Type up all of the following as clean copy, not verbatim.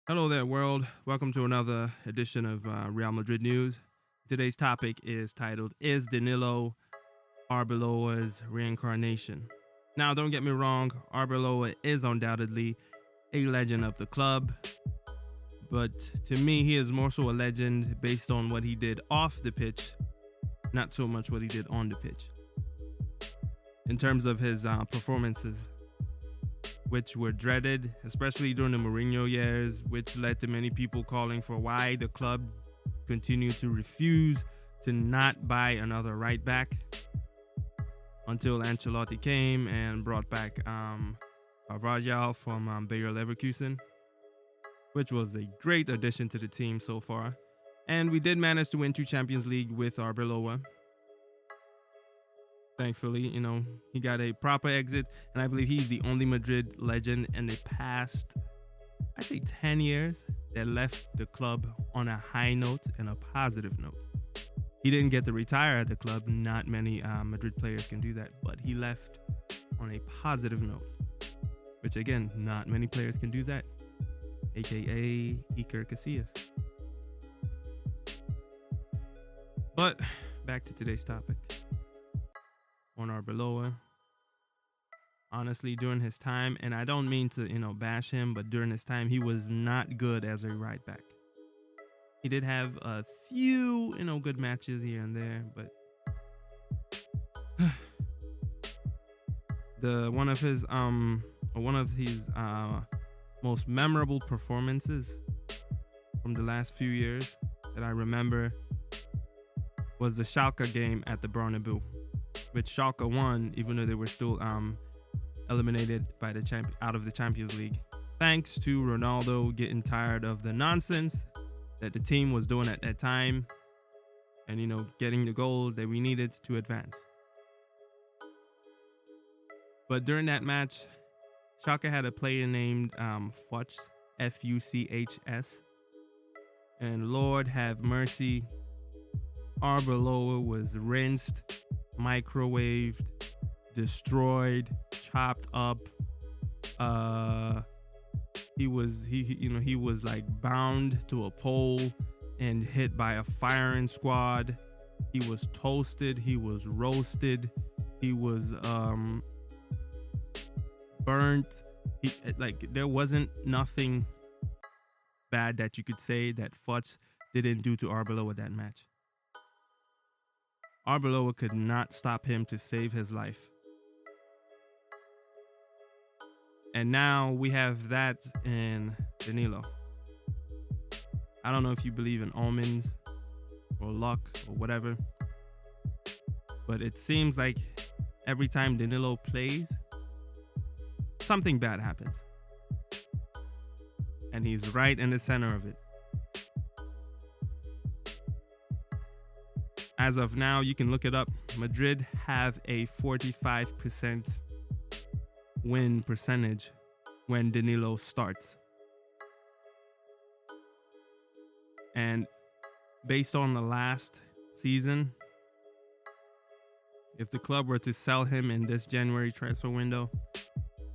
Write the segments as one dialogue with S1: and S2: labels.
S1: Hello there, world. Welcome to another edition of Real Madrid News. Today's topic is titled, Is Danilo Arbeloa'S Reincarnation? Now, don't get me wrong, Arbeloa is undoubtedly a legend of the club, but to me, he is more so a legend based on what he did off the pitch, not so much what he did on the pitch. In terms of his performances, which were dreaded, especially during the Mourinho years, which led to many people calling for why the club continued to refuse to not buy another right back until Ancelotti came and brought back Carvajal from Bayer Leverkusen, which was a great addition to the team so far. And we did manage to win 2 Champions League with Arbeloa. Thankfully, he got a proper exit, and I believe he's the only Madrid legend in the past, I'd say 10 years, that left the club on a high note and a positive note. He didn't get to retire at the club. Not many Madrid players can do that, but he left on a positive note, which again, not many players can do that, aka Iker Casillas. But back to today's topic. On Arbeloa, honestly, during his time, and I don't mean to, bash him, but during his time, he was not good as a right back. He did have a few, good matches here and there, but one of his most memorable performances from the last few years that I remember was the Schalke game at the Bernabeu, which Schalke won, even though they were still eliminated by out of the Champions League, thanks to Ronaldo getting tired of the nonsense that the team was doing at that time, and getting the goals that we needed to advance. But during that match, Schalke had a player named Fuchs, Fuchs, and Lord have mercy, Arbeloa was rinsed, microwaved, destroyed, chopped up. He was like bound to a pole and hit by a firing squad. He was toasted, he was roasted, he was burnt. There wasn't nothing bad that you could say that Fuchs didn't do to Arbeloa that match. Arbeloa could not stop him to save his life. And now we have that in Danilo. I don't know if you believe in omens or luck or whatever, but it seems like every time Danilo plays, something bad happens. And he's right in the center of it. As of now, you can look it up. Madrid have a 45% win percentage when Danilo starts. And based on the last season, if the club were to sell him in this January transfer window,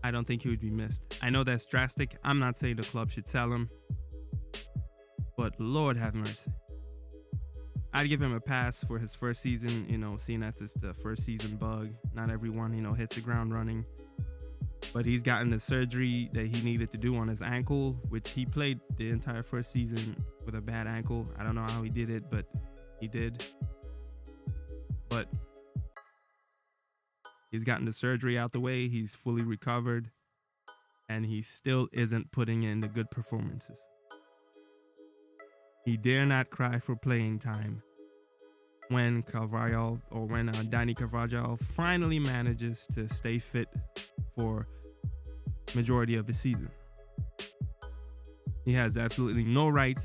S1: I don't think he would be missed. I know that's drastic. I'm not saying the club should sell him, but Lord have mercy. I'd give him a pass for his first season, seeing that's just the first season bug. Not everyone, hits the ground running. But he's gotten the surgery that he needed to do on his ankle, which he played the entire first season with a bad ankle. I don't know how he did it, but he did. But he's gotten the surgery out the way. He's fully recovered. And he still isn't putting in the good performances. He dare not cry for playing time when Dani Carvajal finally manages to stay fit for majority of the season. He has absolutely no right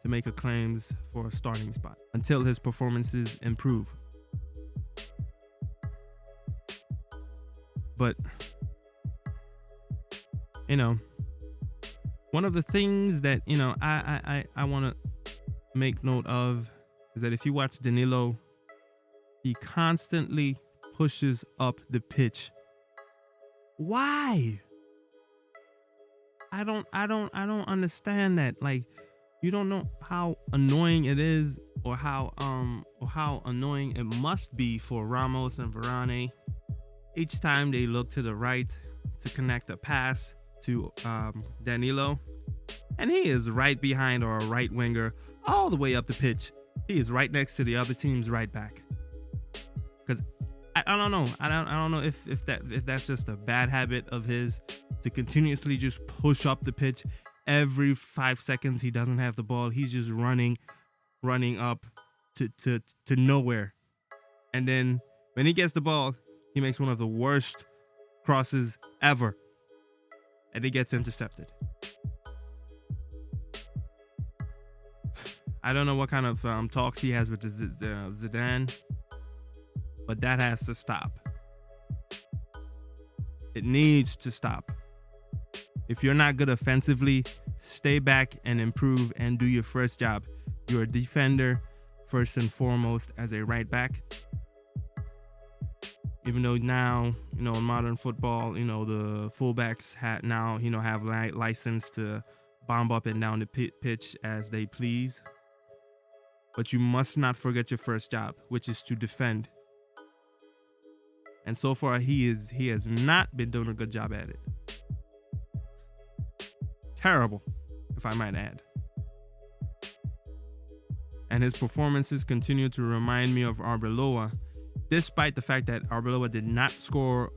S1: to make a claims for a starting spot until his performances improve. But, one of the things that, I want to make note of is that if you watch Danilo, he constantly pushes up the pitch. Why? I don't understand that. Like, you don't know how annoying it is, or how annoying it must be for Ramos and Varane each time they look to the right to connect a pass to Danilo, and he is right behind our right winger all the way up the pitch. He is right next to the other team's right back. Because I don't know. I don't know if that's just a bad habit of his to continuously just push up the pitch. Every 5 seconds he doesn't have the ball, he's just running up to nowhere. And then when he gets the ball, he makes one of the worst crosses ever, and it gets intercepted. I don't know what kind of talks he has with Zidane, but that has to stop. It needs to stop. If you're not good offensively, stay back and improve and do your first job. You're a defender first and foremost as a right back. Even though now, in modern football, the fullbacks have license to bomb up and down the pitch as they please. But you must not forget your first job, which is to defend. And so far, he has not been doing a good job at it. Terrible, if I might add. And his performances continue to remind me of Arbeloa, despite the fact that Arbeloa did not score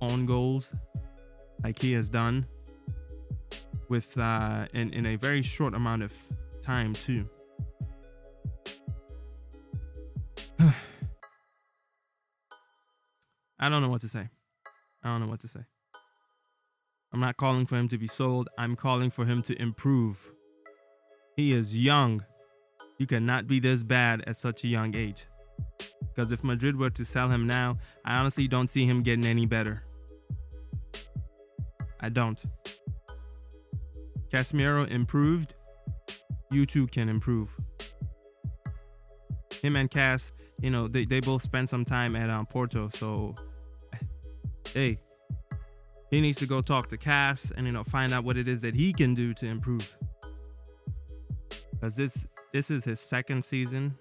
S1: own goals like he has done with in a very short amount of time too. I don't know what to say. I'm not calling for him to be sold. I'm calling for him to improve. He is young. You cannot be this bad at such a young age. Because if Madrid were to sell him now, I honestly don't see him getting any better. I don't. Casemiro improved. You too can improve. Him and Cass, they both spent some time at Porto, so hey, he needs to go talk to Cass and find out what it is that he can do to improve. Because this is his second season,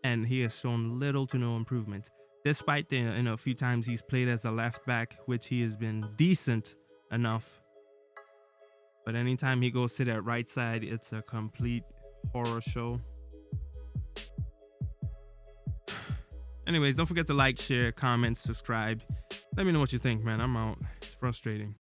S1: and he has shown little to no improvement. Despite the few times he's played as a left back, which he has been decent enough. But anytime he goes to that right side, it's a complete horror show. Anyways, don't forget to like, share, comment, subscribe. Let me know what you think, man. I'm out. It's frustrating.